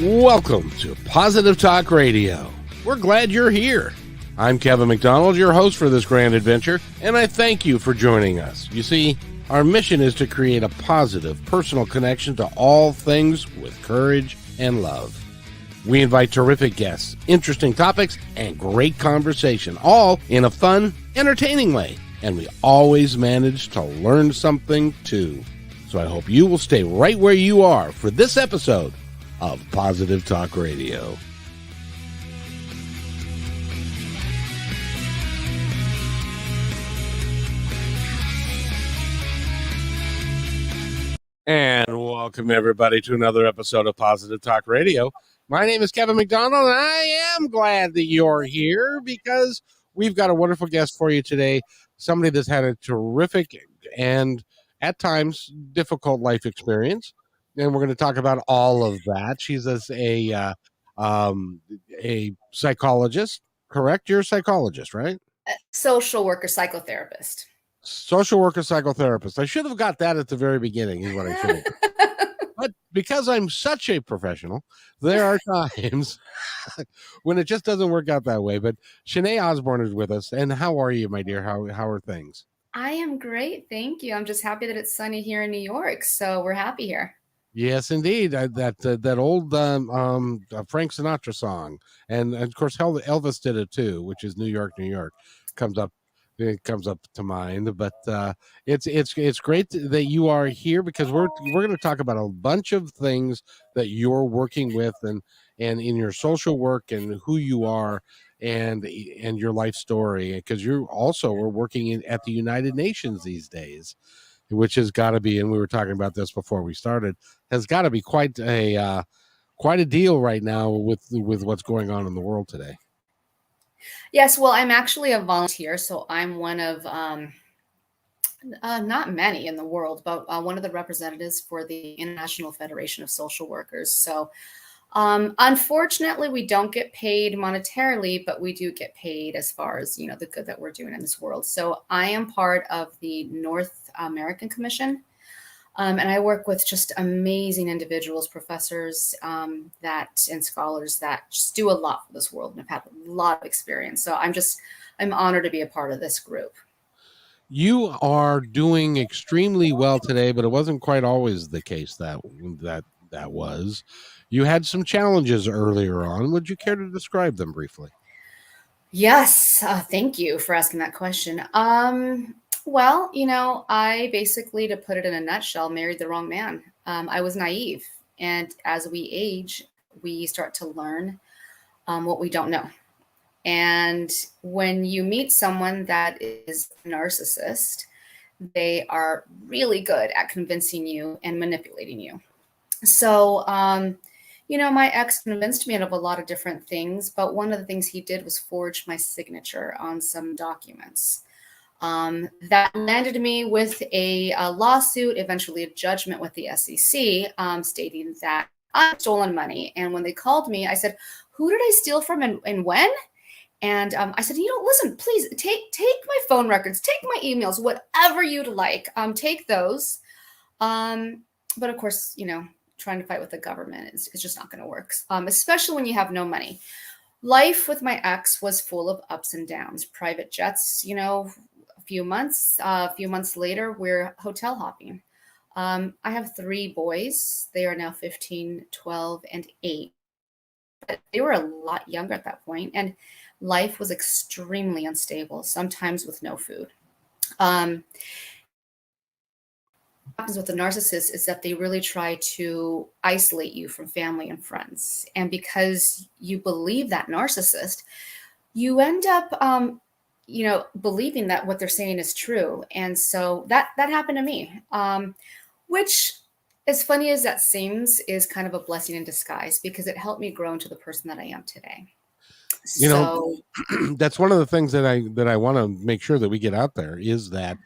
Welcome to Positive Talk Radio. We're glad you're here. I'm Kevin McDonald, your host for this grand adventure, and I thank you for joining us. You see, our mission is to create a positive, personal connection to all things with courage and love. We invite terrific guests, interesting topics, and great conversation, all in a fun, entertaining way. And we always manage to learn something, too. So I hope you will stay right where you are for this episode of Positive Talk Radio. And welcome everybody to another episode of Positive Talk Radio. My name is Kevin McDonald, and I am glad that you're here because we've got a wonderful guest for you today. Somebody that's had a terrific and at times difficult life experience. And we're going to talk about all of that. She's a psychologist, correct? You're a psychologist, right? Social worker, psychotherapist. Social worker, psychotherapist. I should have got that at the very beginning is what I should have. But because I'm such a professional, there are times when it just doesn't work out that way. But Shenae Osborn is with us. And how are you, my dear? How are things? I am great. Thank you. I'm just happy that it's sunny here in New York. So we're happy here. Yes, indeed. That old Frank Sinatra song, and of course Elvis did it too, which is New York, New York, comes up to mind. But it's great that you are here because we're going to talk about a bunch of things that you're working with and in your social work and who you are and your life story, because you also are working at the United Nations these days, which has got to be, and we were talking about this before we started, has got to be quite a deal right now with what's going on in the world today. Yes, well, I'm actually a volunteer, so I'm one of not many in the world, but one of the representatives for the International Federation of Social Workers. So unfortunately, we don't get paid monetarily, but we do get paid as far as, the good that we're doing in this world. So I am part of the North American Commission, and I work with just amazing individuals, professors and scholars that just do a lot for this world and have had a lot of experience. So I'm honored to be a part of this group. You are doing extremely well today, but it wasn't quite always the case that was. You had some challenges earlier on. Would you care to describe them briefly? Yes. Thank you for asking that question. Well, I basically, to put it in a nutshell, married the wrong man. I was naive. And as we age, we start to learn what we don't know. And when you meet someone that is a narcissist, they are really good at convincing you and manipulating you. So, my ex convinced me of a lot of different things, but one of the things he did was forge my signature on some documents. That landed me with a lawsuit, eventually a judgment with the SEC, stating that I'd stolen money. And when they called me, I said, who did I steal from and when? And I said, listen, please take my phone records, take my emails, whatever you'd like, take those. But of course, trying to fight with the government is just not going to work, especially when you have no money. Life with my ex was full of ups and downs, private jets, a few months later, we're hotel hopping. I have 3 boys. They are now 15, 12, and 8. But they were a lot younger at that point, and life was extremely unstable, sometimes with no food. Happens with the narcissist is that they really try to isolate you from family and friends. And because you believe that narcissist, you end up, believing that what they're saying is true. And so that happened to me, which, as funny as that seems, is kind of a blessing in disguise because it helped me grow into the person that I am today. That's one of the things that I want to make sure that we get out there is that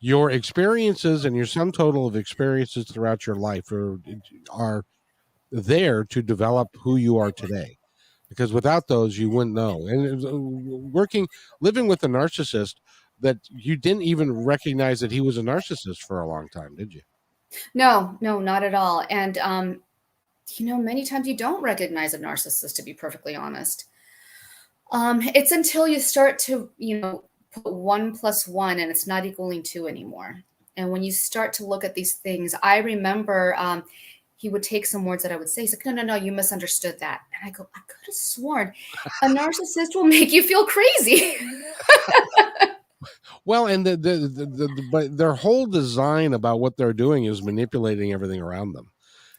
your experiences and your sum total of experiences throughout your life are there to develop who you are today, because without those you wouldn't know. And living with a narcissist, that you didn't even recognize that he was a narcissist for a long time, did you? No, not at all. And many times you don't recognize a narcissist, to be perfectly honest. It's until you start to, put 1 plus 1 and it's not equaling 2 anymore. And when you start to look at these things, I remember he would take some words that I would say. He's like, no, no, no, you misunderstood that. And I go, I could have sworn a narcissist will make you feel crazy. Well, and but their whole design about what they're doing is manipulating everything around them,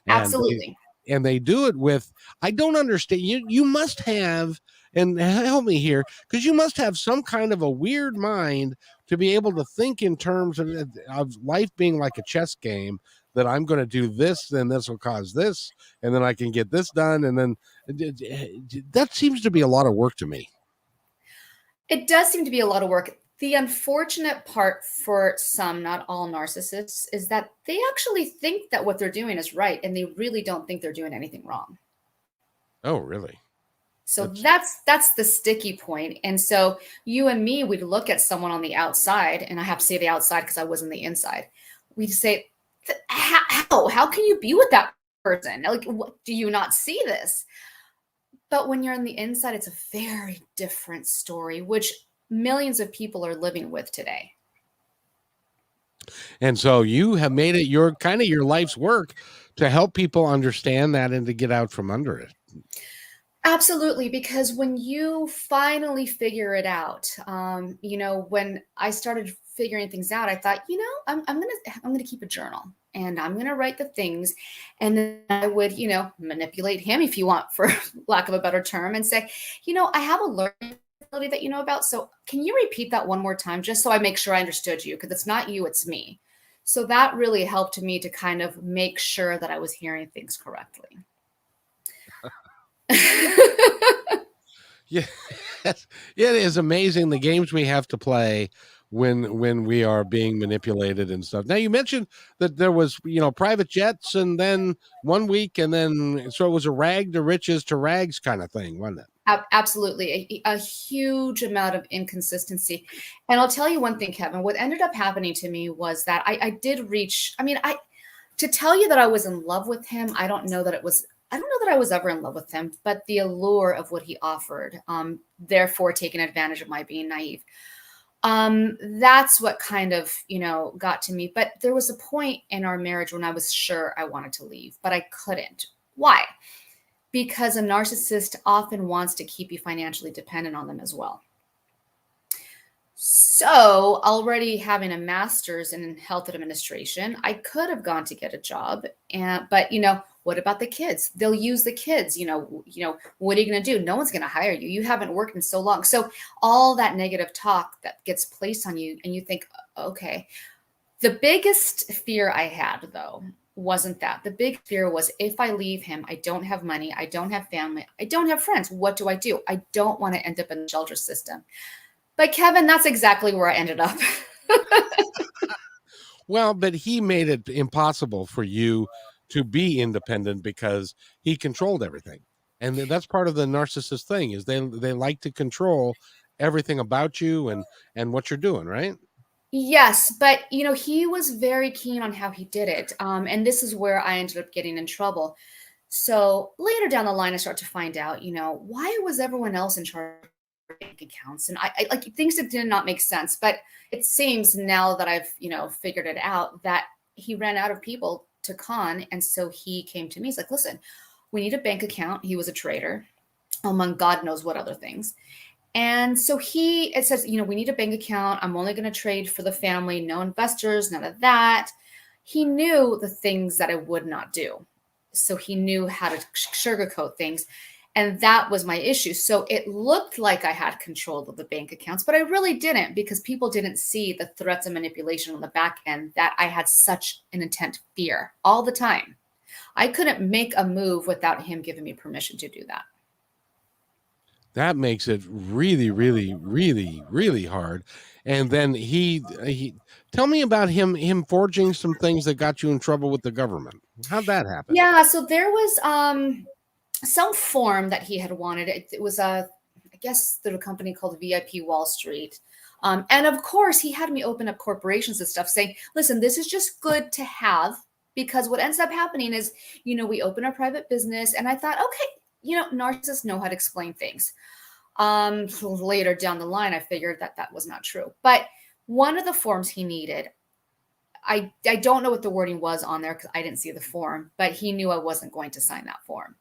and Absolutely. they do it with, I don't understand. You must have, and help me here, because you must have some kind of a weird mind to be able to think in terms of life being like a chess game, that I'm going to do this, then this will cause this, and then I can get this done, and then that seems to be a lot of work to me. It does seem to be a lot of work. The unfortunate part for some, not all narcissists, is that they actually think that what they're doing is right and they really don't think they're doing anything wrong. Oh, really? So that's the sticky point. And so you and me, we'd look at someone on the outside, and I have to say the outside because I was on the inside. We'd say, how can you be with that person? Like, what, do you not see this? But when you're on the inside, it's a very different story, which millions of people are living with today. And so you have made it your kind of your life's work to help people understand that and to get out from under it. Absolutely, because when you finally figure it out, when I started figuring things out, I thought, I'm gonna keep a journal and I'm gonna write the things, and then I would, manipulate him, if you want, for lack of a better term, and say, I have a learning ability that you know about. So can you repeat that one more time, just so I make sure I understood you? Because it's not you, it's me. So that really helped me to kind of make sure that I was hearing things correctly. Yeah, it is amazing the games we have to play when we are being manipulated and stuff. Now, you mentioned that there was, private jets, and then 1 week, and then so it was a rag to riches to rags kind of thing, wasn't it? Absolutely. A huge amount of inconsistency. And I'll tell you one thing, Kevin, what ended up happening to me was that I did reach, to tell you that I was in love with him, I don't know that I was ever in love with him, but the allure of what he offered, therefore taking advantage of my being naive. That's what kind of, got to me. But there was a point in our marriage when I was sure I wanted to leave, but I couldn't. Why? Because a narcissist often wants to keep you financially dependent on them as well. So, already having a master's in health administration, I could have gone to get a job, but what about the kids? They'll use the kids. What are you going to do? No one's going to hire you. You haven't worked in so long. So all that negative talk that gets placed on you, and you think, okay. The biggest fear I had, though, wasn't that. The big fear was, if I leave him, I don't have money, I don't have family, I don't have friends. What do? I don't want to end up in the shelter system. But Kevin, that's exactly where I ended up. Well, but he made it impossible for you to be independent because he controlled everything. And that's part of the narcissist thing, is they like to control everything about you and what you're doing, right? Yes, but he was very keen on how he did it. And this is where I ended up getting in trouble. So later down the line, I start to find out, why was everyone else in charge of bank accounts? And I like things that did not make sense. But it seems now that I've, figured it out, that he ran out of people to con. And so he came to me. He's like, listen, we need a bank account. He was a trader, among God knows what other things. And so it says, we need a bank account. I'm only going to trade for the family, no investors, none of that. He knew the things that I would not do. So he knew how to sugarcoat things. And that was my issue. So it looked like I had control of the bank accounts, but I really didn't, because people didn't see the threats and manipulation on the back end, that I had such an intent fear all the time. I couldn't make a move without him giving me permission to do that. That makes it really, really, really, really hard. And then he tell me about him forging some things that got you in trouble with the government. How'd that happen? Yeah, so there was some form that he had wanted. It was I guess through a company called VIP Wall Street. And of course, he had me open up corporations and stuff, saying, listen, this is just good to have. Because what ends up happening is, we open a private business, and I thought, okay, narcissists know how to explain things. Later down the line, I figured that was not true. But one of the forms he needed, I don't know what the wording was on there because I didn't see the form, but he knew I wasn't going to sign that form.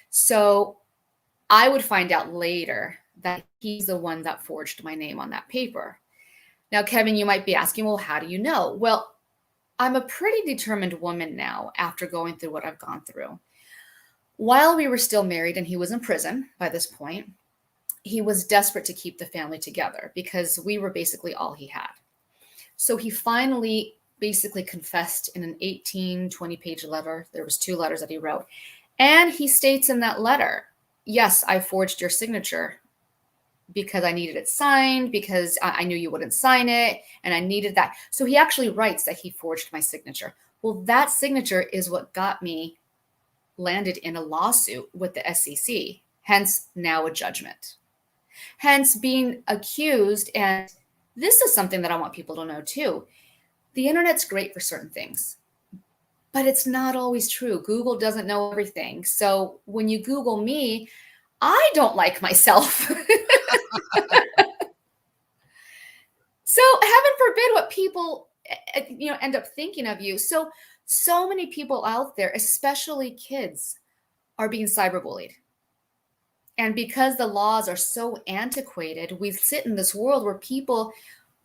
So I would find out later that he's the one that forged my name on that paper. Now, Kevin, you might be asking, well, how do you know? Well, I'm a pretty determined woman now after going through what I've gone through. While we were still married and he was in prison by this point, he was desperate to keep the family together because we were basically all he had. So he finally basically confessed in an 20-page letter. There was 2 letters that he wrote. And he states in that letter, yes, I forged your signature because I needed it signed, because I knew you wouldn't sign it, and I needed that. So he actually writes that he forged my signature. Well, that signature is what got me landed in a lawsuit with the SEC, hence now a judgment. Hence being accused, and this is something that I want people to know too. The internet's great for certain things, but it's not always true. Google doesn't know everything. So when you Google me, I don't like myself. So heaven forbid what people, end up thinking of you. So many people out there, especially kids, are being cyberbullied. And because the laws are so antiquated, we sit in this world where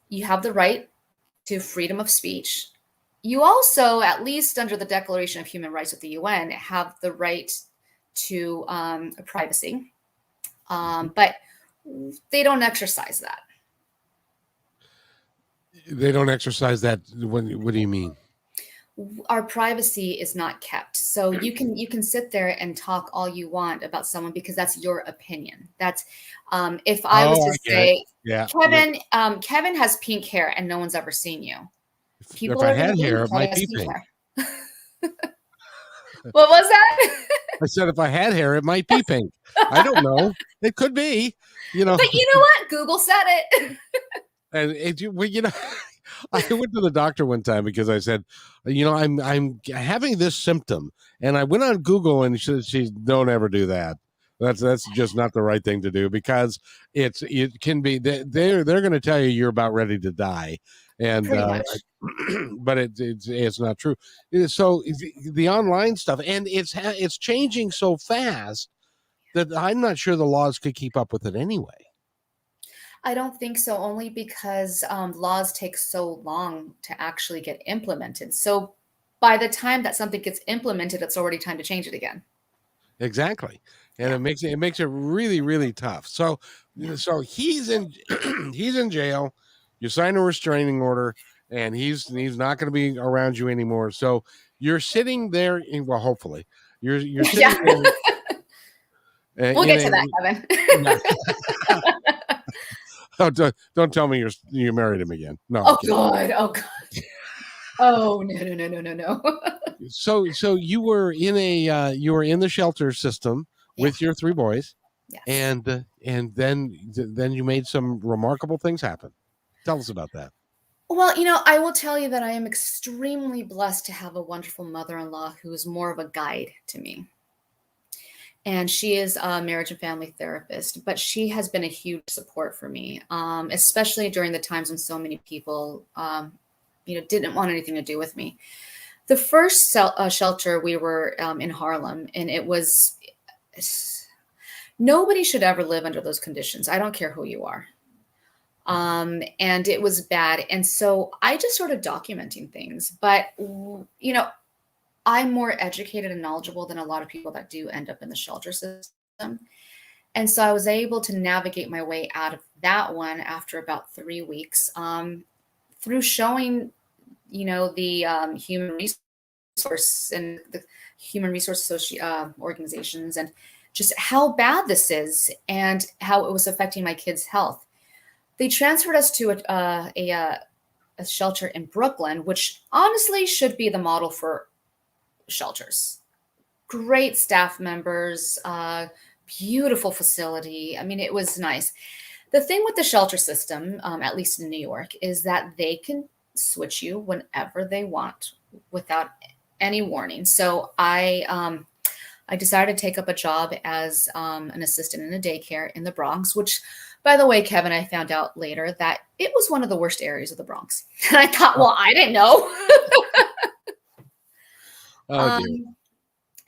you have the right to freedom of speech. You also, at least under the Declaration of Human Rights with the UN, have the right to privacy. But they don't exercise that. They don't exercise that. What do you mean? Our privacy is not kept. So you can sit there and talk all you want about someone because that's your opinion. That's if I was to say, yeah, Kevin, Kevin has pink hair and no one's ever seen you. If I had hair, it might be pink. What was that? I said if I had hair, it might be pink. I don't know. It could be. But you know what? Google said it. And I went to the doctor one time because I said, I'm having this symptom, and I went on Google, and she don't ever do that. That's just not the right thing to do, because it can be they're going to tell you you're about ready to die, and but it's not true. So the online stuff, and it's changing so fast that I'm not sure the laws could keep up with it anyway. I don't think so, only because laws take so long to actually get implemented. So by the time that something gets implemented, it's already time to change it again. Exactly. And it makes it really, really tough. So he's in he's in jail. You sign a restraining order, and he's not going to be around you anymore. So you're sitting there hopefully you're sitting there. We'll get to that, Kevin. Oh, don't tell me you married him again. No. Oh God. Oh no. So you were in the shelter system with your 3 boys. Yes. And then you made some remarkable things happen. Tell us about that. Well, I will tell you that I am extremely blessed to have a wonderful mother-in-law who is more of a guide to me. And she is a marriage and family therapist, but she has been a huge support for me, especially during the times when so many people, didn't want anything to do with me. The first shelter, we were in Harlem, and nobody should ever live under those conditions. I don't care who you are. And it was bad. And so I just started documenting things, but, I'm more educated and knowledgeable than a lot of people that do end up in the shelter system. And so I was able to navigate my way out of that one after about 3 weeks, through showing, the human resource and the human resource organizations, and just how bad this is and how it was affecting my kids' health. They transferred us to a shelter in Brooklyn, which honestly should be the model for shelters. Great staff members, beautiful facility. I mean, it was nice. The thing with the shelter system, at least in New York, is that they can switch you whenever they want without any warning. So I decided to take up a job as an assistant in a daycare in the Bronx, which, by the way, Kevin, I found out later that it was one of the worst areas of the Bronx. And I thought, well, I didn't know. Oh dear.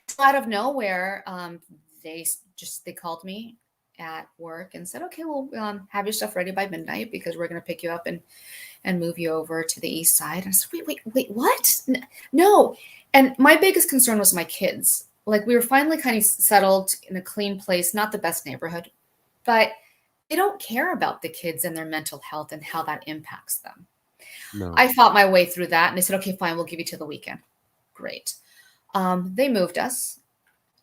So out of nowhere, they called me at work and said, okay, well, have your stuff ready by midnight because we're going to pick you up and move you over to the east side. And I said, wait, what? No. And my biggest concern was my kids. Like, we were finally kind of settled in a clean place, not the best neighborhood, but they don't care about the kids and their mental health and how that impacts them. No. I fought my way through that and they said, okay, fine, we'll give you till the weekend. Great. They moved us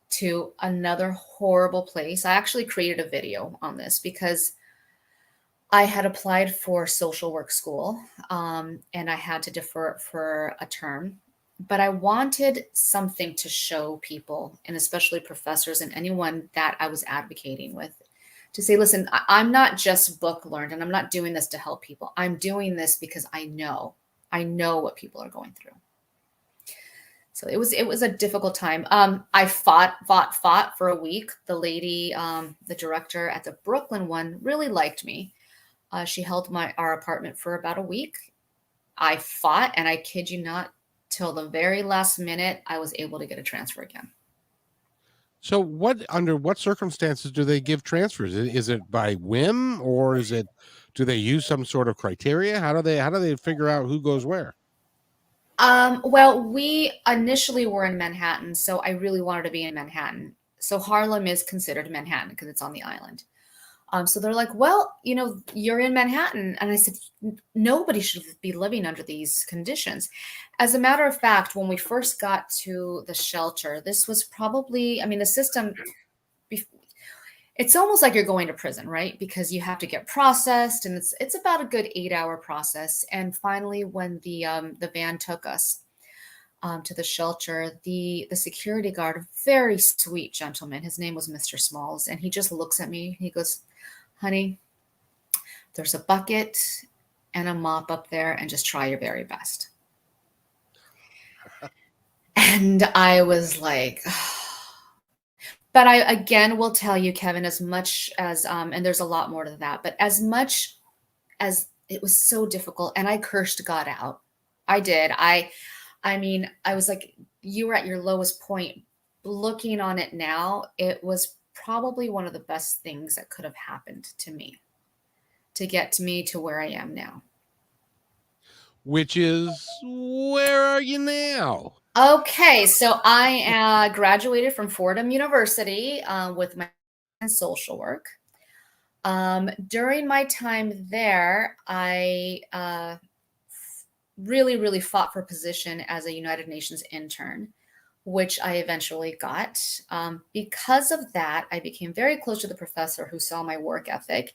to another horrible place. I actually created a video on this because I had applied for social work school and I had to defer it for a term. But I wanted something to show people, and especially professors and anyone that I was advocating with, to say, listen, I'm not just book learned and I'm not doing this to help people. I'm doing this because I know what people are going through. So it was a difficult time. I fought for a week. The lady, the director at the Brooklyn one really liked me. She held our apartment for about a week. I fought, and I kid you not, till the very last minute, I was able to get a transfer again. So under what circumstances do they give transfers? Is it by whim, or do they use some sort of criteria? How do they figure out who goes where? Well, we initially were in Manhattan, so I really wanted to be in Manhattan. So Harlem is considered Manhattan because it's on the island. So they're like, well, you're in Manhattan. And I said, nobody should be living under these conditions. As a matter of fact, when we first got to the shelter, this was probably, the system, it's almost like you're going to prison, right? Because you have to get processed, and it's about a good 8-hour process. And finally, when the van took us to the shelter, the security guard, a very sweet gentleman, his name was Mr. Smalls, and he just looks at me. He goes, honey, there's a bucket and a mop up there, and just try your very best. And I was like, but I again will tell you, Kevin, as much as, and there's a lot more to that, but as much as it was so difficult, and I cursed God out. I did. I was like, you were at your lowest point. Looking on it now, it was probably one of the best things that could have happened to me to get me to where I am now. Which is, where are you now? Okay, so I graduated from Fordham University with my social work. During my time there, I really, really fought for a position as a United Nations intern, which I eventually got. Because of that, I became very close to the professor who saw my work ethic.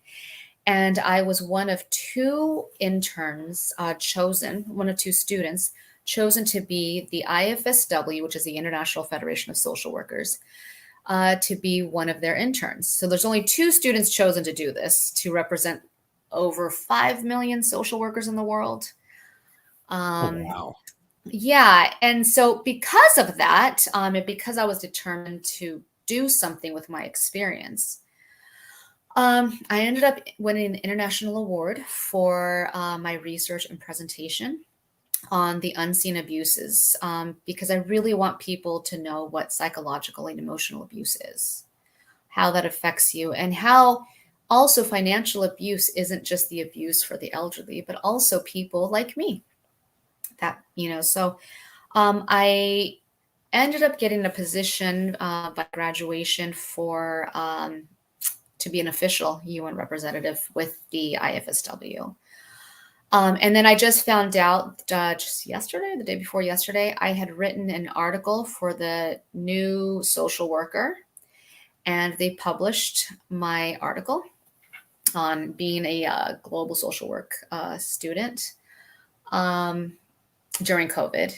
And I was one of two interns one of two students chosen to be the IFSW, which is the International Federation of Social Workers, to be one of their interns. So there's only two students chosen to do this, to represent over 5 million social workers in the world. Wow. Yeah. And so because of that, and because I was determined to do something with my experience, I ended up winning an international award for my research and presentation on the unseen abuses, because I really want people to know what psychological and emotional abuse is, how that affects you, and how also financial abuse isn't just the abuse for the elderly, but also people like me. So I ended up getting a position by graduation to be an official UN representative with the IFSW. And then I just found out just yesterday, the day before yesterday, I had written an article for the New Social Worker, and they published my article on being a global social work student during COVID.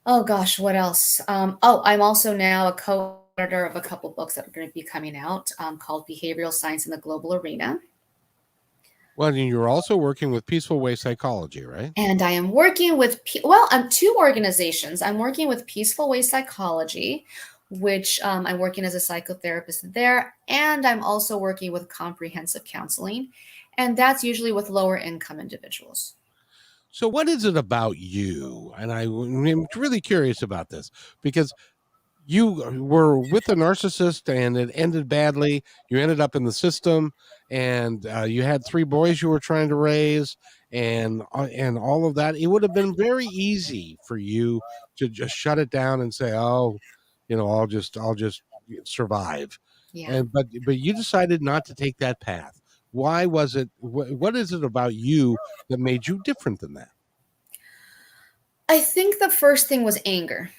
Oh gosh, what else? I'm also now a co-editor of a couple books that are going to be coming out called Behavioral Science in the Global Arena. Well, and you're also working with Peaceful Way Psychology, right? And I am working with, two organizations. I'm working with Peaceful Way Psychology, which I'm working as a psychotherapist there. And I'm also working with comprehensive counseling. And that's usually with lower income individuals. So, what is it about you? And I'm really curious about this because you were with a narcissist and it ended badly. You ended up in the system, and you had 3 boys you were trying to raise, and all of that. It would have been very easy for you to just shut it down and say, "Oh, I'll just survive." Yeah. But you decided not to take that path. Why was it? What is it about you that made you different than that? I think the first thing was anger.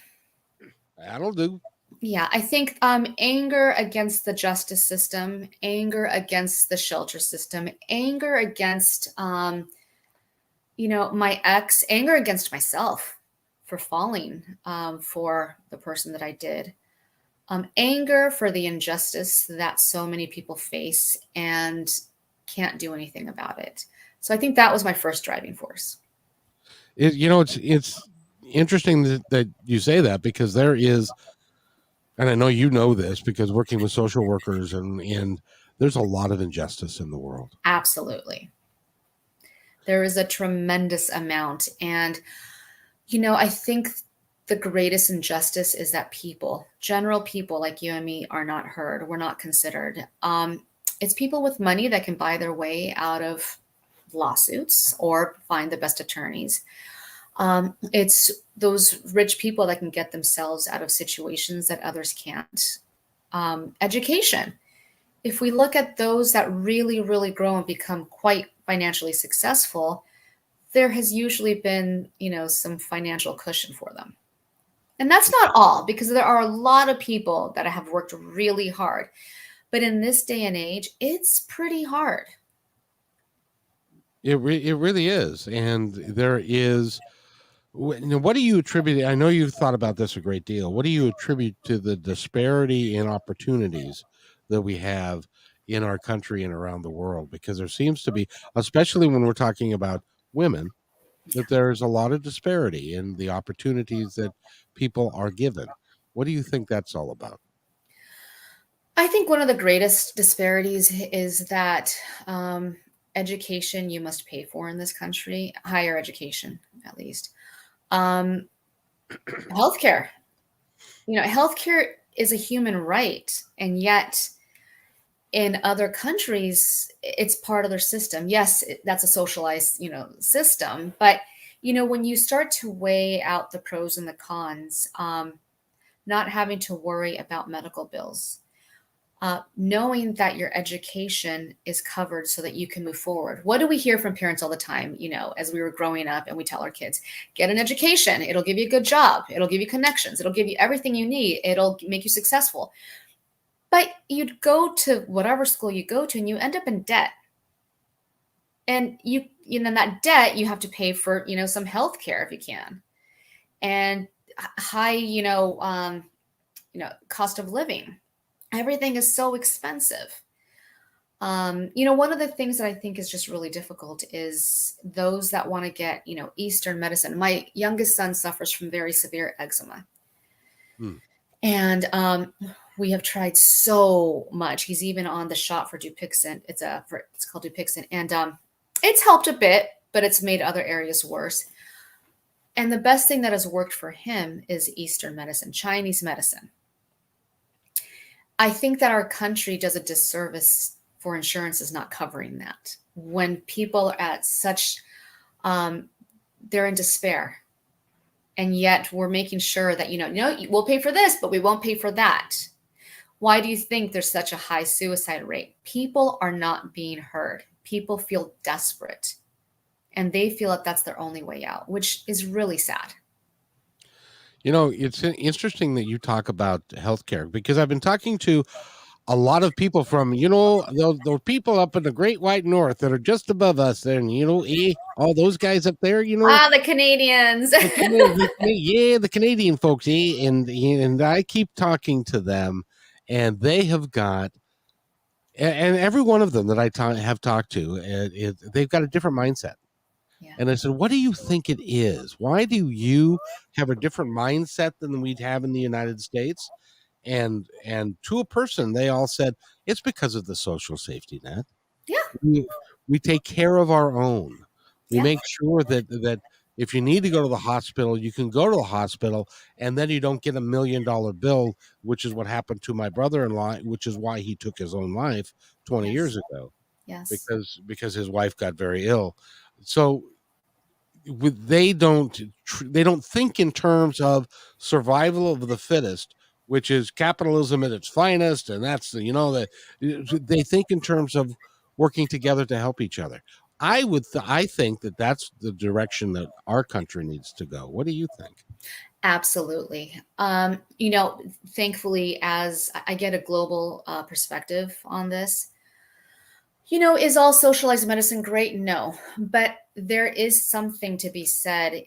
That'll do. Yeah, I think anger against the justice system, anger against the shelter system, anger against my ex, anger against myself for falling for the person that I did, anger for the injustice that so many people face and can't do anything about it. So I think that was my first driving force. It's interesting that you say that because there is, and I know you know this because working with social workers and there's a lot of injustice in the world. Absolutely. There is a tremendous amount. And, I think the greatest injustice is that people, general people like you and me, are not heard. We're not considered. It's people with money that can buy their way out of lawsuits or find the best attorneys. It's those rich people that can get themselves out of situations that others can't. Education. If we look at those that really, really grow and become quite financially successful, there has usually been, some financial cushion for them. And that's not all, because there are a lot of people that have worked really hard. But in this day and age, it's pretty hard. It really is, and there is. What do you attribute? I know you've thought about this a great deal. What do you attribute to the disparity in opportunities that we have in our country and around the world? Because there seems to be, especially when we're talking about women, that there's a lot of disparity in the opportunities that people are given. What do you think that's all about? I think one of the greatest disparities is that education you must pay for in this country, higher education at least. Um, Healthcare. Healthcare is a human right, and yet in other countries, it's part of their system. Yes, that's a socialized, system, but when you start to weigh out the pros and the cons, not having to worry about medical bills, knowing that your education is covered so that you can move forward. What do we hear from parents all the time, as we were growing up, and we tell our kids, get an education, it'll give you a good job, it'll give you connections, it'll give you everything you need, it'll make you successful. But you'd go to whatever school you go to and you end up in debt. And that debt you have to pay for, some health care if you can. And high, cost of living. Everything is so expensive. One of the things that I think is just really difficult is those that want to get, Eastern medicine. My youngest son suffers from very severe eczema. Hmm. And we have tried so much. He's even on the shot for Dupixent. It's called Dupixent, and it's helped a bit, but it's made other areas worse. And the best thing that has worked for him is Eastern medicine, Chinese medicine. I think that our country does a disservice for insurances not covering that. When people are at such, they're in despair. And yet we're making sure that, we'll pay for this, but we won't pay for that. Why do you think there's such a high suicide rate? People are not being heard. People feel desperate. And they feel that that's their only way out, which is really sad. It's interesting that you talk about healthcare because I've been talking to a lot of people from, those people up in the Great White North that are just above us there, and all those guys up there, The Canadians. the Canadian folks, and I keep talking to them, and they have got and every one of them that have talked to, they've got a different mindset. Yeah. And I said, "What do you think it is? Why do you have a different mindset than we'd have in the United States?" And to a person, they all said it's because of the social safety net. Yeah. We take care of our own. We Yeah. make sure that if you need to go to the hospital, you can go to the hospital, and then you don't get $1 million bill, which is what happened to my brother-in-law, which is why he took his own life 20 Yes. years ago, Yes. because his wife got very ill. So they don't think in terms of survival of the fittest, which is capitalism at its finest, and that's that they think in terms of working together to help each other. I think that that's the direction that our country needs to go. What do you think? Absolutely. Thankfully, as I get a global perspective on this, is all socialized medicine great? No. But there is something to be said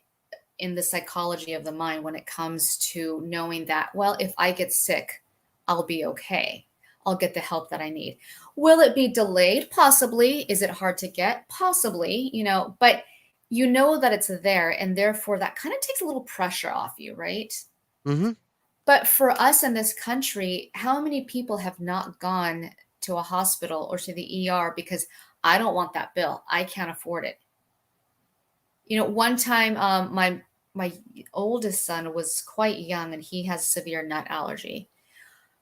in the psychology of the mind when it comes to knowing that, well, if I get sick, I'll be okay. I'll get the help that I need. Will it be delayed? Possibly. Is it hard to get? Possibly, but you know that it's there. And therefore, that kind of takes a little pressure off you, right? Mm-hmm. But for us in this country, how many people have not gone to a hospital or to the ER because I don't want that bill? I can't afford it. One time, my oldest son was quite young and he has severe nut allergy.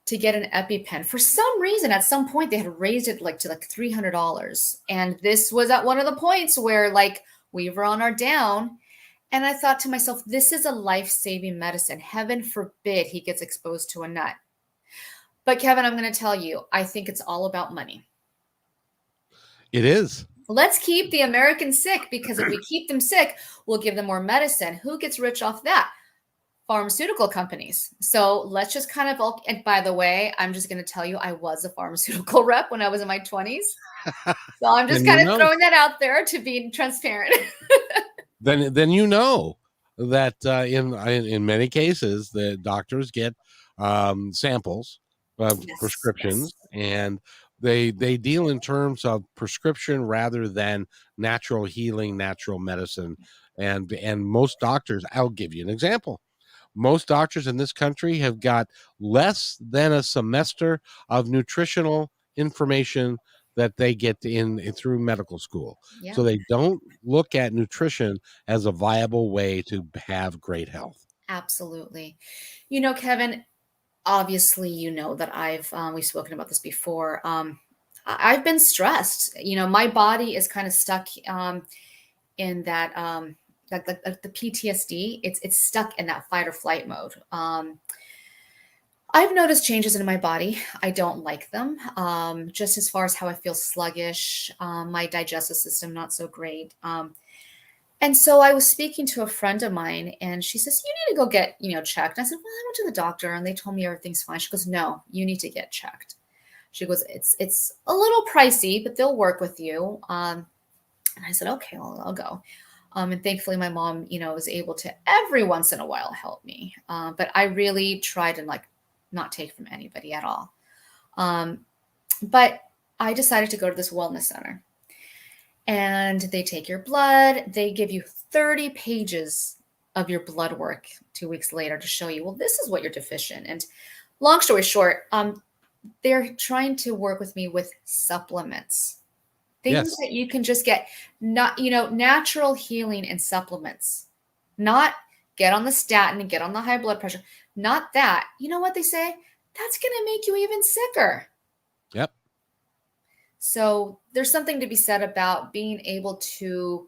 To get an EpiPen, for some reason, at some point they had raised it to $300, and this was at one of the points where we were on our down. And I thought to myself, this is a life-saving medicine. Heaven forbid he gets exposed to a nut. But Kevin, I'm going to tell you, I think it's all about money. It is. Let's keep the Americans sick, because if we keep them sick, we'll give them more medicine. Who gets rich off that? Pharmaceutical companies. So let's just kind of, and by the way, I'm just going to tell you, I was a pharmaceutical rep when I was in my 20s. So I'm just Then kind of throwing that out there to be transparent. then that in many cases the doctors get samples of Yes, prescriptions, yes. and they deal in terms of prescription rather than natural healing, natural medicine. And most doctors, I'll give you an example. Most doctors in this country have got less than a semester of nutritional information that they get in through medical school. Yeah, So they don't look at nutrition as a viable way to have great health. absolutely. Kevin, obviously, that we've spoken about this before. I've been stressed. My body is kind of stuck in that the PTSD. It's stuck in that fight or flight mode. I've noticed changes in my body. I don't like them. Just as far as how I feel sluggish, my digestive system not so great. And so I was speaking to a friend of mine, and she says, "You need to go get, checked." And I said, "Well, I went to the doctor and they told me everything's fine." She goes, "No, you need to get checked." She goes, "It's a little pricey, but they'll work with you." And I said, "Okay, I'll go." And thankfully, my mom, was able to every once in a while help me. But I really try to not take from anybody at all. Um, but I decided to go to this wellness center, and they take your blood. They give you 30 pages of your blood work 2 weeks later to show you, well, this is what you're deficient. And long story short, they're trying to work with me with supplements, things Yes. that you can just get, not, natural healing and supplements, not get on the statin and get on the high blood pressure. Not that. You know what they say? That's going to make you even sicker. Yep. So there's something to be said about being able to,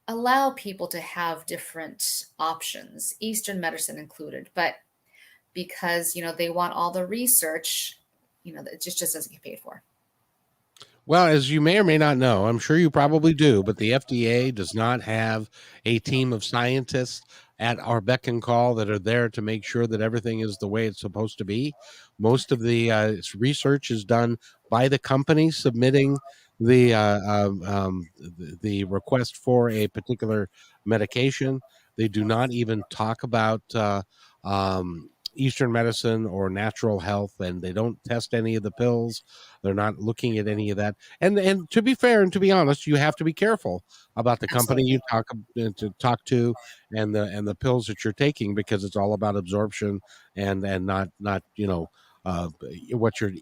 allow people to have different options, Eastern medicine included, but because, they want all the research, that just doesn't get paid for. Well, as you may or may not know, I'm sure you probably do, but the FDA does not have a team of scientists at our beck and call that are there to make sure that everything is the way it's supposed to be. Most of the research is done by the company submitting the request for a particular medication. They do not even talk about Eastern medicine or natural health, and they don't test any of the pills. They're not looking at any of that. And to be fair and to be honest, you have to be careful about the company you Absolutely. talk to, and the pills that you're taking, because it's all about absorption, and not uh, what you're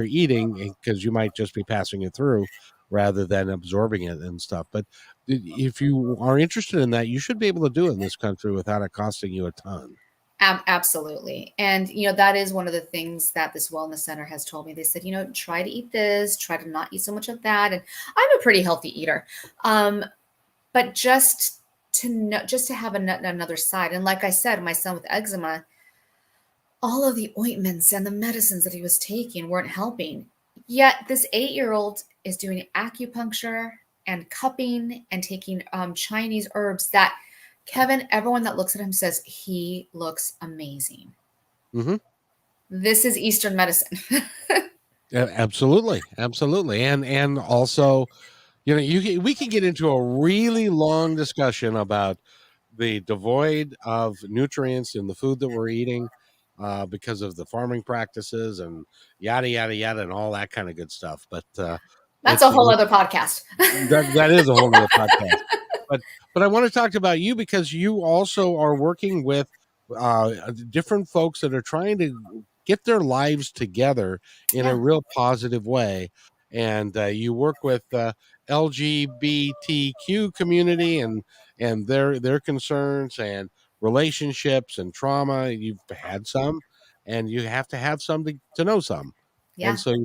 eating, because you might just be passing it through rather than absorbing it and stuff. But if you are interested in that, you should be able to do it in this country without it costing you a ton. Absolutely. And, that is one of the things that this wellness center has told me. They said, try to eat this, try to not eat so much of that. And I'm a pretty healthy eater. But just to know, just to have another side. And like I said, my son with eczema, all of the ointments and the medicines that he was taking weren't helping. Yet this 8-year-old is doing acupuncture and cupping and taking Chinese herbs that, Kevin, everyone that looks at him says he looks amazing. Mm-hmm. This is Eastern medicine. Absolutely, absolutely, and also, we can get into a really long discussion about the devoid of nutrients in the food that we're eating, because of the farming practices and yada yada yada and all that kind of good stuff. But That's a it's whole other podcast. that is a whole other podcast. But I want to talk about you, because you also are working with different folks that are trying to get their lives together in a Yeah. real positive way, and you work with LGBTQ community and their concerns and relationships and trauma. You've had some, and you have to have some to know some. And Yeah. so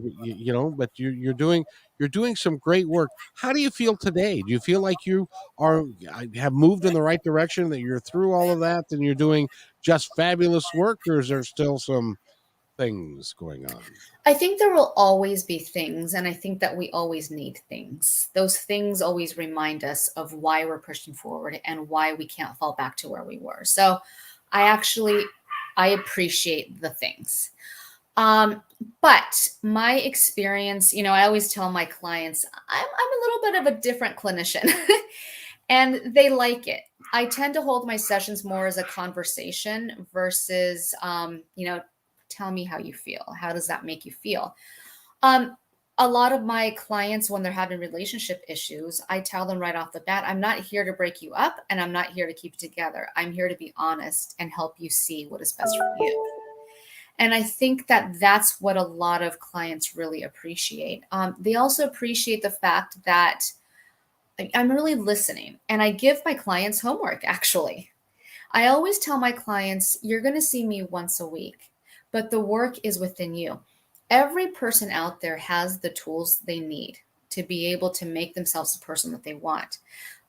but you're doing some great work. How do you feel today? Do you feel like you are have moved in the right direction, that you're through all of that and you're doing just fabulous work, or is there still some things going on? I think there will always be things, and I think that we always need things. Those things always remind us of why we're pushing forward and why we can't fall back to where we were. So I appreciate the things. But my experience, I always tell my clients, I'm a little bit of a different clinician and they like it. I tend to hold my sessions more as a conversation versus, tell me how you feel. How does that make you feel? Um, a lot of my clients, when they're having relationship issues, I tell them right off the bat, I'm not here to break you up and I'm not here to keep you together. I'm here to be honest and help you see what is best for you. And I think that that's what a lot of clients really appreciate. They also appreciate the fact that I'm really listening, and I give my clients homework, actually. I always tell my clients, you're going to see me once a week, but the work is within you. Every person out there has the tools they need to be able to make themselves the person that they want.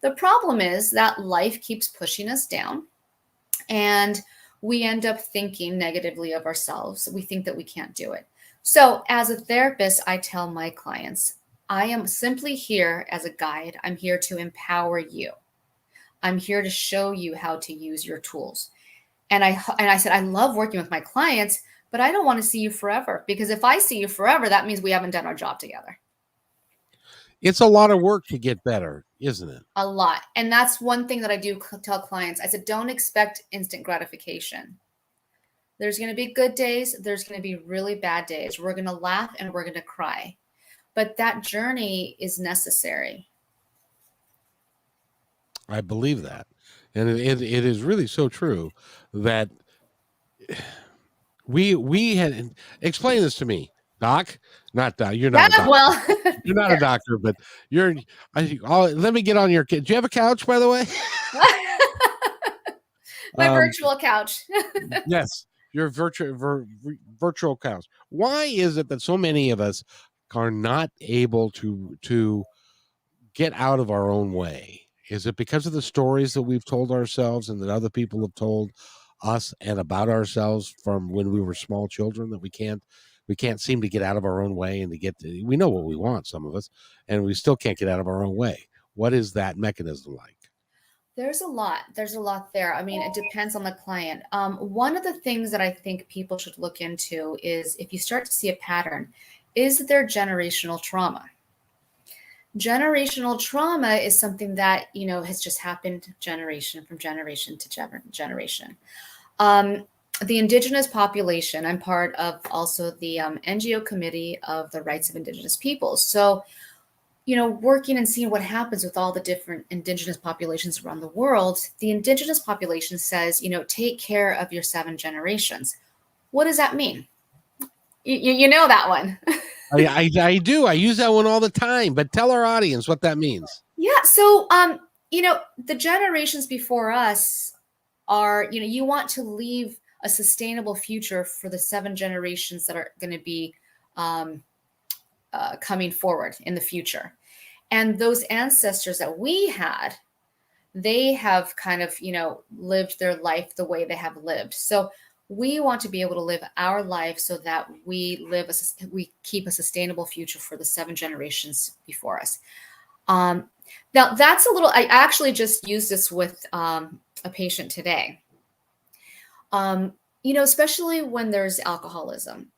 The problem is that life keeps pushing us down, and we end up thinking negatively of ourselves. We think that we can't do it. So, as a therapist, I tell my clients, I am simply here as a guide. I'm here to empower you. I'm here to show you how to use your tools. And I said, I love working with my clients, but I don't want to see you forever, because if I see you forever, that means we haven't done our job together. It's a lot of work to get better, isn't it? A lot. And that's one thing that I do tell clients. I said, don't expect instant gratification. There's going to be good days. There's going to be really bad days. We're going to laugh and we're going to cry. But that journey is necessary. I believe that. And it is really so true that we had explain this to me, Doc. Not Doc. You're Yeah, not a doctor. well, You're not a doctor, but you're. Let me get on your. Do you have a couch, by the way? my virtual couch. Yes, your virtual couch. Why is it that so many of us are not able to get out of our own way? Is it because of the stories that we've told ourselves and that other people have told us and about ourselves from when we were small children, that we can't seem to get out of our own way and we know what we want, some of us, and we still can't get out of our own way? What is that mechanism like? There's a lot. There's a lot there. I mean, it depends on the client. One of the things that I think people should look into is, if you start to see a pattern, is there generational trauma? Generational trauma is something that, has just happened generation from generation to generation. The indigenous population, I'm part of also the NGO committee of the rights of indigenous peoples. So, working and seeing what happens with all the different indigenous populations around the world, the indigenous population says, take care of your 7 generations. What does that mean? You know that one. I do. I use that one all the time, but tell our audience what that means. Yeah. So, the generations before us are, you want to leave a sustainable future for the 7 generations that are going to be coming forward in the future. And those ancestors that we had, they have kind of, lived their life the way they have lived. So we want to be able to live our life so that we keep a sustainable future for the 7 generations before us. Now that's a little, I actually just used this with a patient today. Especially when there's alcoholism.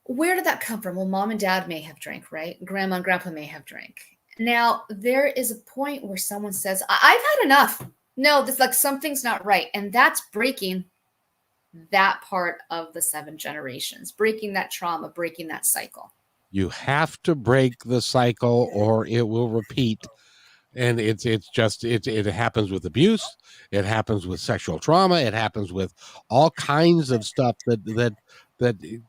Where did that come from? Well, mom and dad may have drank, right? Grandma and grandpa may have drank. Now, there is a point where someone says, I've had enough. No, this like something's not right. And that's breaking that part of the 7 generations, breaking that trauma, breaking that cycle. You have to break the cycle or it will repeat. And it happens with abuse. It happens with sexual trauma. It happens with all kinds of stuff that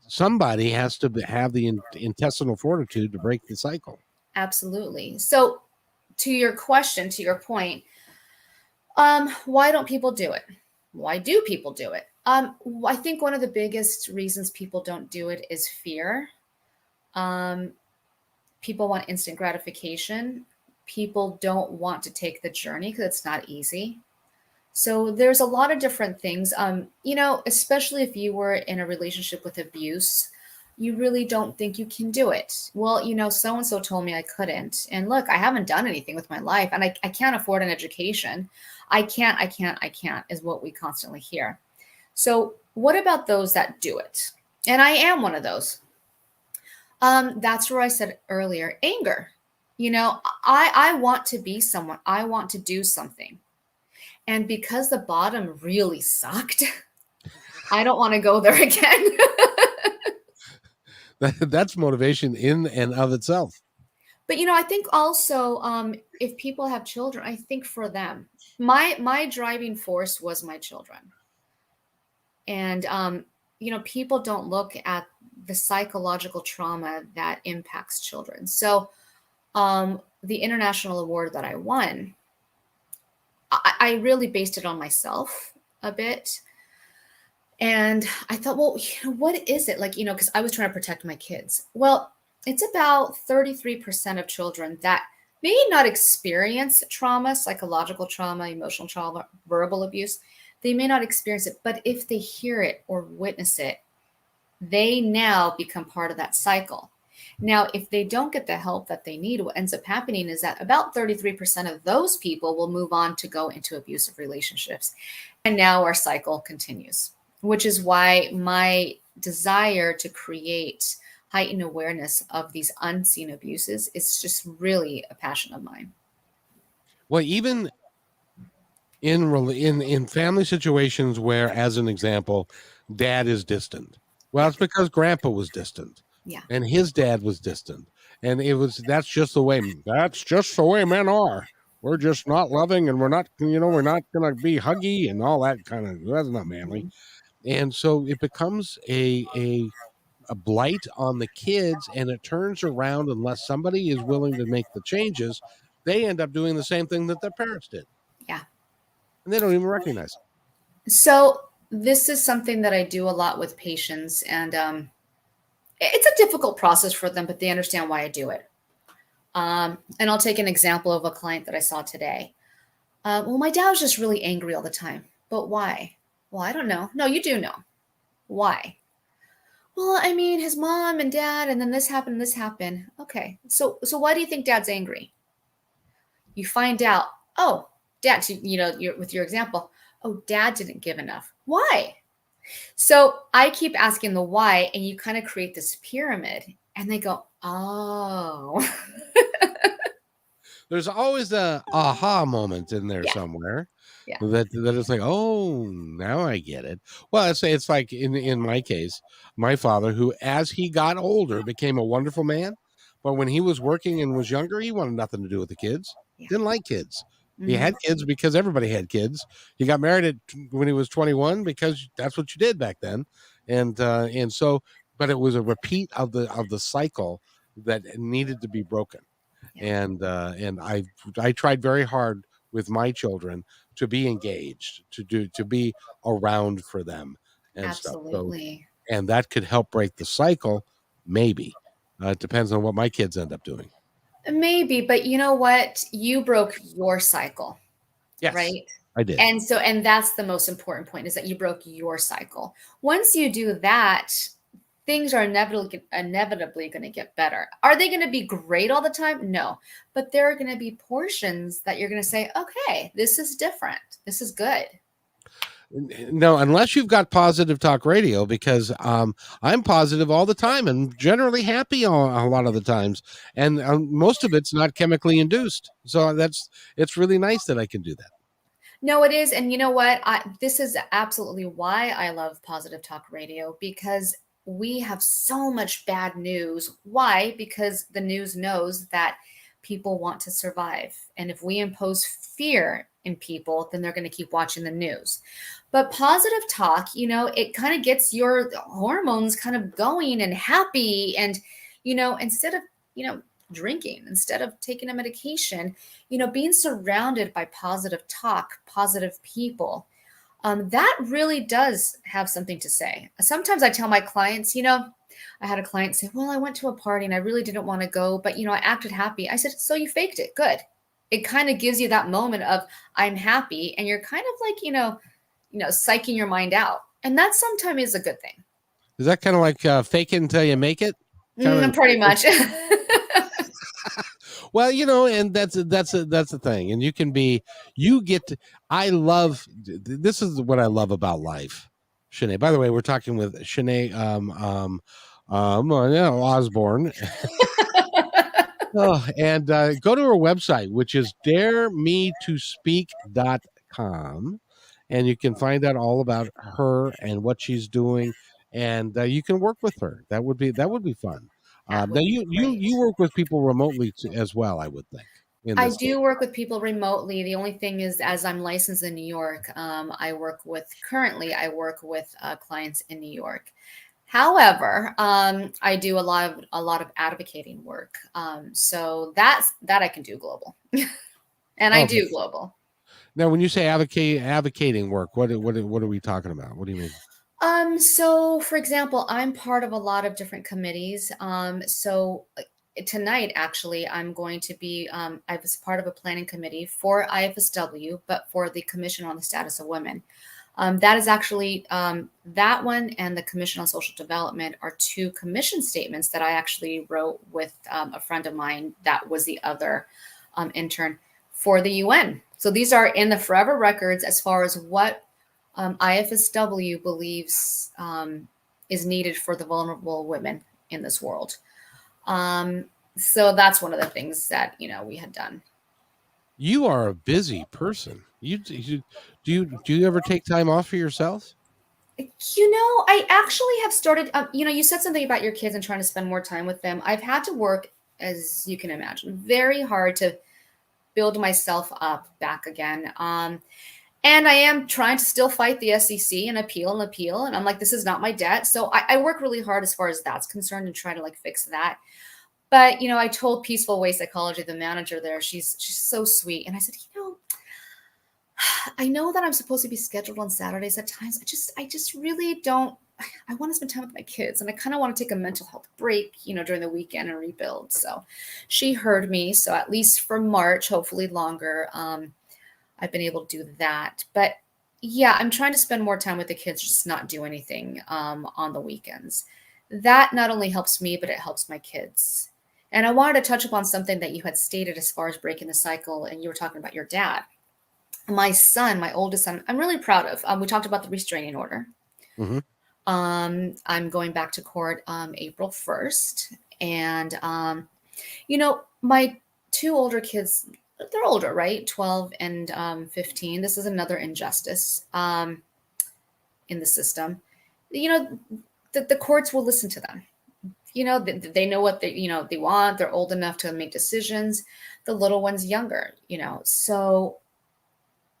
somebody has to have the intestinal fortitude to break the cycle. Absolutely. So to your question, to your point, why don't people do it? Why do people do it? I think one of the biggest reasons people don't do it is fear. People want instant gratification. People don't want to take the journey because it's not easy. So there's a lot of different things, especially if you were in a relationship with abuse, you really don't think you can do it. Well, so-and-so told me I couldn't. And look, I haven't done anything with my life and I can't afford an education. I can't is what we constantly hear. So what about those that do it? And I am one of those. That's where I said earlier, anger. I want to be someone. I want to do something. And because the bottom really sucked, I don't want to go there again. That's motivation in and of itself. But, I think also if people have children, I think for them, my driving force was my children. And, people don't look at the psychological trauma that impacts children. So the international award that I won, I really based it on myself a bit. And I thought, well, what is it? Like, because I was trying to protect my kids. Well, it's about 33% of children that may not experience trauma, psychological trauma, emotional trauma, verbal abuse. They may not experience it, but if they hear it or witness it, they now become part of that cycle. Now, if they don't get the help that they need, what ends up happening is that about 33% of those people will move on to go into abusive relationships. And now our cycle continues, which is why my desire to create heightened awareness of these unseen abuses is just really a passion of mine. Well, even in family situations where, as an example, dad is distant. Well, it's because grandpa was distant. Yeah. And his dad was distant. And that's just the way men are. We're just not loving and we're not going to be huggy and all that kind of, that's not manly. Mm-hmm. And so it becomes a blight on the kids, and it turns around unless somebody is willing to make the changes. They end up doing the same thing that their parents did. Yeah. And they don't even recognize it. So this is something that I do a lot with patients, and it's a difficult process for them, but they understand why I do it. And I'll take an example of a client that I saw today. Well, my dad was just really angry all the time. But why? Well, I don't know. No, you do know. Why? Well, I mean, his mom and dad, and then this happened and this happened. Okay. So why do you think dad's angry? You find out, oh, dad, with your example, oh, dad didn't give enough. Why? So I keep asking the why, and you kind of create this pyramid, and they go, oh. There's always a aha moment in there somewhere. Yeah. that it's like, oh, now I get it. Well, I say it's like in my case, my father, who as he got older became a wonderful man, but when he was working and was younger, he wanted nothing to do with the kids. Yeah. Didn't like kids. He Hmm. had kids because everybody had kids. He got married when he was 21 because that's what you did back then, and so, but it was a repeat of the cycle that needed to be broken, Yeah. and I tried very hard with my children to be engaged, to be around for them and stuff. So, Absolutely. and that could help break the cycle, maybe. It depends on what my kids end up doing. Maybe, but you know what? You broke your cycle, Yes, right? I did. And that's the most important point is that you broke your cycle. Once you do that, things are inevitably going to get better. Are they going to be great all the time? No. But there are going to be portions that you're going to say, okay, this is different. This is good. No, unless you've got positive talk radio, because I'm positive all the time and generally happy a lot of the times, and most of it's not chemically induced. So it's really nice that I can do that. No, it is. And you know what? This is absolutely why I love Positive Talk Radio because we have so much bad news. Why? Because the news knows that people want to survive. And if we impose fear in people, then they're going to keep watching the news. But positive talk, it kind of gets your hormones kind of going and happy. And, instead of, drinking, instead of taking a medication, being surrounded by positive talk, positive people, that really does have something to say. Sometimes I tell my clients, I had a client say, well, I went to a party and I really didn't want to go, but, I acted happy. I said, so you faked it. Good. It kind of gives you that moment of I'm happy. And you're kind of like, psyching your mind out. And that sometimes is a good thing. Is that kind of like fake it until you make it? Kind of. Pretty much. Well, and that's the thing, and you get to. I love this is what I love about life, Shenae. By the way, we're talking with Shenae Osborn. Oh, and go to her website, which is daremetospeak.com, and you can find out all about her and what she's doing, and you can work with her. That would be fun. That Now would be you great. work with people remotely as well, I would think, in I this state. do work with people remotely. The only thing is, as I'm licensed in New York, currently I work with clients in New York. However, I do a lot of advocating work. So that I can do global, and I Oh, do global. now when you say advocating work, what are we talking about? What do you mean? So for example, I'm part of a lot of different committees. Tonight, actually, I'm going to be, I was part of a planning committee for IFSW, but for the Commission on the Status of Women. That is actually, that one and the Commission on Social Development are two commission statements that I actually wrote with a friend of mine that was the other intern for the UN. So these are in the forever records as far as what IFSW believes is needed for the vulnerable women in this world. So that's one of the things that we had done. You are a busy person. Do you ever take time off for yourself? I actually have started. You said something about your kids and trying to spend more time with them. I've had to work, as you can imagine, very hard to build myself up back again. And I am trying to still fight the SEC and appeal. And I'm like, this is not my debt. So I work really hard as far as that's concerned and try to like fix that. But I told Peaceful Way Psychology, the manager there, she's so sweet. And I said, I know that I'm supposed to be scheduled on Saturdays at times. I just really don't. I want to spend time with my kids and I kind of want to take a mental health break, during the weekend and rebuild. So she heard me. So at least for March, hopefully longer, I've been able to do that. But yeah, I'm trying to spend more time with the kids, just not do anything on the weekends. That not only helps me, but it helps my kids. And I wanted to touch upon something that you had stated as far as breaking the cycle, and you were talking about your dad. My son, my oldest son, I'm really proud of. We talked about the restraining order. Hmm. I'm going back to court April 1st. And, my two older kids they're older, right? 12 and 15. This is another injustice in the system. You know, the courts will listen to them. You know, they know what they want. They're old enough to make decisions. The little one's younger, So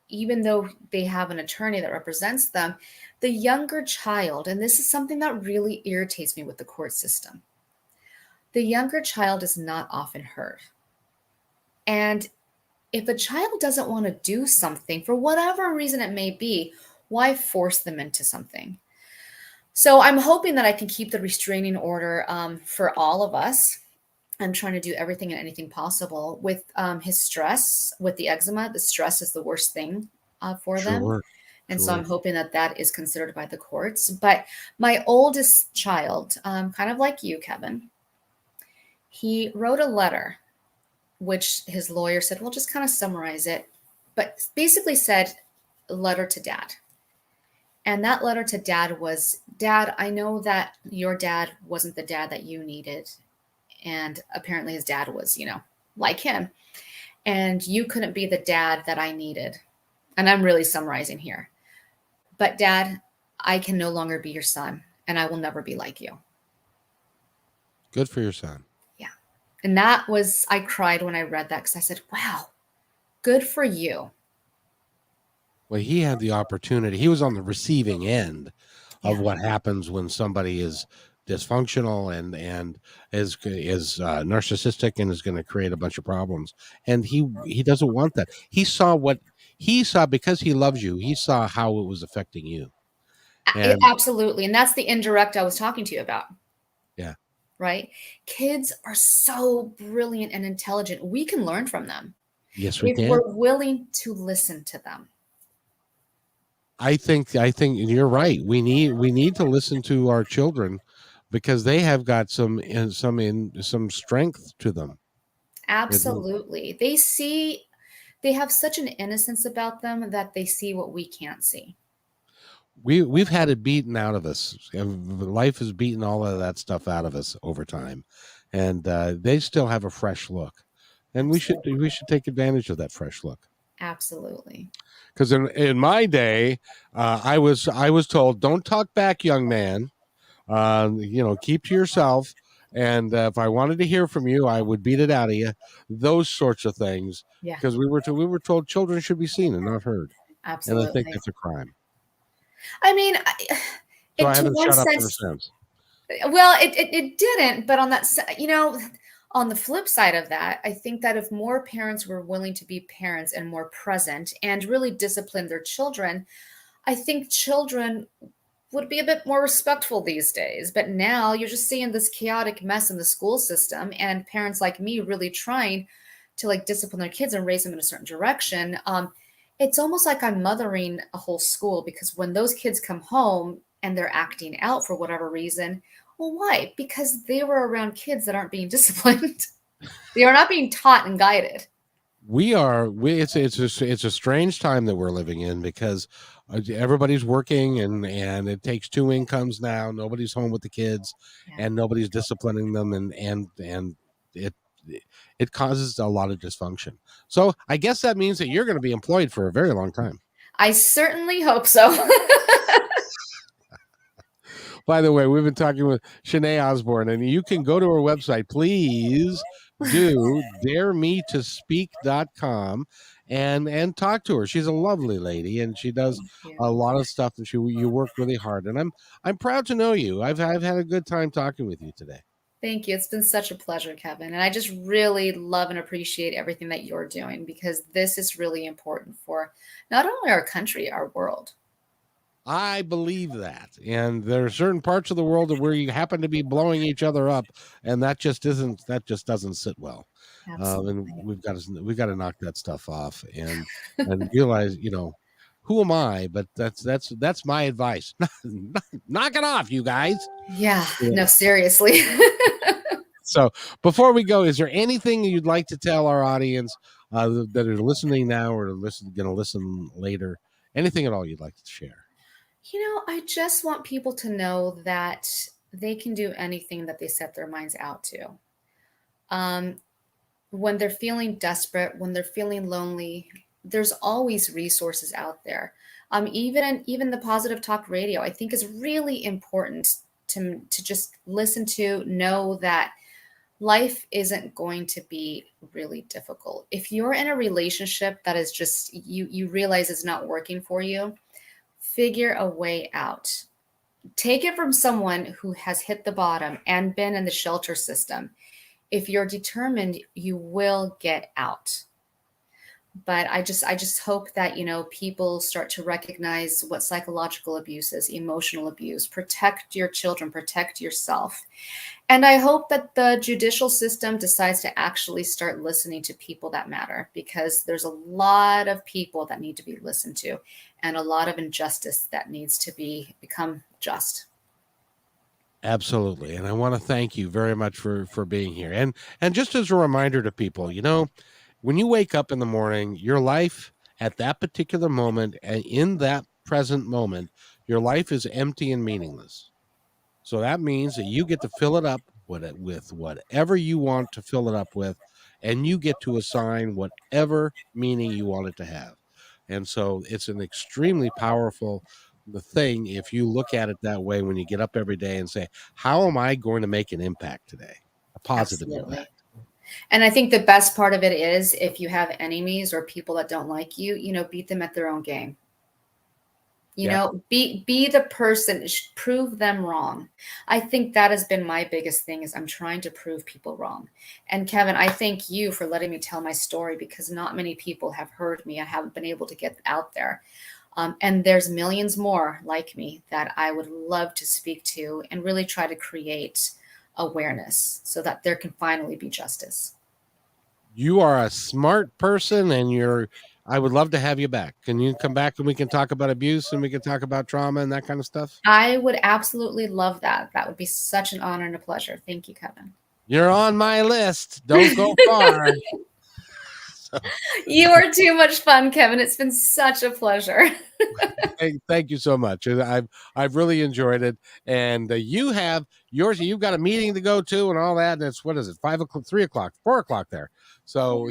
even though they have an attorney that represents them, the younger child, and this is something that really irritates me with the court system, the younger child is not often heard. And if a child doesn't want to do something for whatever reason it may be, why force them into something? So I'm hoping that I can keep the restraining order for all of us. I'm trying to do everything and anything possible with his stress, with the eczema. The stress is the worst thing for them. Sure, And so I'm sure. hoping that that is considered by the courts. But my oldest child, kind of like you, Kevin, he wrote a letter, which his lawyer said, well, just kind of summarize it, but basically said, letter to dad. And that letter to dad was, Dad, I know that your dad wasn't the dad that you needed. And apparently his dad was, like him. And you couldn't be the dad that I needed. And I'm really summarizing here. But Dad, I can no longer be your son, and I will never be like you. Good for your son. Yeah. And I cried when I read that because I said, wow, good for you. Well, he had the opportunity. He was on the receiving end of Yeah. what happens when somebody is dysfunctional and is narcissistic and is going to create a bunch of problems. And he doesn't want that. He saw what he saw because he loves you. He saw how it was affecting you. And Absolutely. And that's the indirect I was talking to you about. yeah, Right? Kids are so brilliant and intelligent. We can learn from them yes, we if can. we're willing to listen to them. I think you're right. We need to listen to our children because they have got some strength to them. Absolutely. They have such an innocence about them that they see what we can't see. We've had it beaten out of us. Life has beaten all of that stuff out of us over time, and they still have a fresh look, and Absolutely. we should take advantage of that fresh look. Absolutely. Because in my day, I was told, don't talk back, young man. Keep to yourself. And if I wanted to hear from you, I would beat it out of you. Those sorts of things, Yeah, because we were told children should be seen and not heard, and I think absolutely. that's a crime. I mean, So I to haven't one shut up ever sense, since. well, it didn't, but on the flip side of that, I think that if more parents were willing to be parents and more present and really discipline their children, I think children would be a bit more respectful these days. But now you're just seeing this chaotic mess in the school system, and parents like me really trying to like discipline their kids and raise them in a certain direction. It's almost like I'm mothering a whole school because when those kids come home and they're acting out for whatever reason, well, why? Because they were around kids that aren't being disciplined. They are not being taught and guided. It's a strange time that we're living in because everybody's working and it takes two incomes now. Nobody's home with the kids, Yeah. and nobody's disciplining them, and it it causes a lot of dysfunction. So I guess that means that you're going to be employed for a very long time. I certainly hope so. By the way, we've been talking with Shenae Osborn, and you can go to her website. Please do daremetospeak.com and talk to her. She's a lovely lady, and she does Thank you. a lot of stuff, and you work really hard. And I'm proud to know you. I've had a good time talking with you today. Thank you. It's been such a pleasure, Kevin. And I just really love and appreciate everything that you're doing because this is really important for not only our country, our world. I believe that, and there are certain parts of the world where you happen to be blowing each other up, and that just doesn't sit well. And Absolutely. we've got to knock that stuff off and realize, who am I? But that's my advice. Knock it off, you guys. Yeah, Yeah. no, seriously. So before we go, is there anything you'd like to tell our audience that are listening now or going to listen later? Anything at all you'd like to share? I just want people to know that they can do anything that they set their minds out to. Um, when they're feeling desperate, when they're feeling lonely, there's always resources out there. Even the positive talk radio, I think is really important to just listen to, know that life isn't going to be really difficult. If you're in a relationship that is just you realize it's not working for you, figure a way out. Take it from someone who has hit the bottom and been in the shelter system. If you're determined, you will get out. But I just hope that, people start to recognize what psychological abuse is, emotional abuse. Protect your children, protect yourself. And I hope that the judicial system decides to actually start listening to people that matter, because there's a lot of people that need to be listened to and a lot of injustice that needs to become just. Absolutely. And I want to thank you very much for being here. And just as a reminder to people, when you wake up in the morning, your life at that particular moment and in that present moment, your life is empty and meaningless. So that means that you get to fill it up with whatever you want to fill it up with, and you get to assign whatever meaning you want it to have. And so it's an extremely powerful thing if you look at it that way when you get up every day and say, how am I going to make an impact today? A positive Absolutely. impact. And I think the best part of it is, if you have enemies or people that don't like you, beat them at their own game. Be the person, prove them wrong. I think that has been my biggest thing, is I'm trying to prove people wrong. And Kevin, I thank you for letting me tell my story, because not many people have heard me. I haven't been able to get out there. And there's millions more like me that I would love to speak to and really try to create awareness so that there can finally be justice. You are a smart person, and I would love to have you back. Can you come back and we can talk about abuse and we can talk about trauma and that kind of stuff? I would absolutely love that. That would be such an honor and a pleasure. Thank you, Kevin. You're on my list. Don't go far. You are too much fun, Kevin. It's been such a pleasure. Thank you so much. I've really enjoyed it. And you have yours. You've got a meeting to go to and all that. And it's, what is it? 5 o'clock, 3 o'clock, 4 o'clock there. So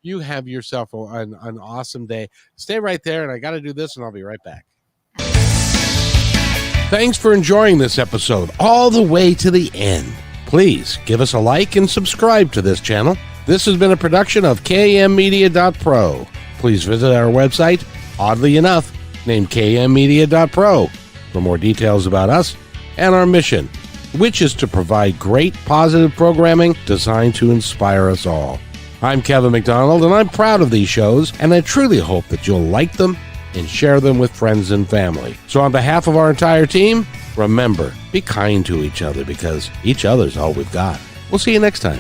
you have yourself an awesome day. Stay right there. And I got to do this, and I'll be right back. Thanks for enjoying this episode all the way to the end. Please give us a like and subscribe to this channel. This has been a production of kmmedia.pro. Please visit our website, oddly enough, named kmmedia.pro, for more details about us and our mission, which is to provide great positive programming designed to inspire us all. I'm Kevin McDonald, and I'm proud of these shows, and I truly hope that you'll like them and share them with friends and family. So on behalf of our entire team, remember, be kind to each other, because each other's all we've got. We'll see you next time.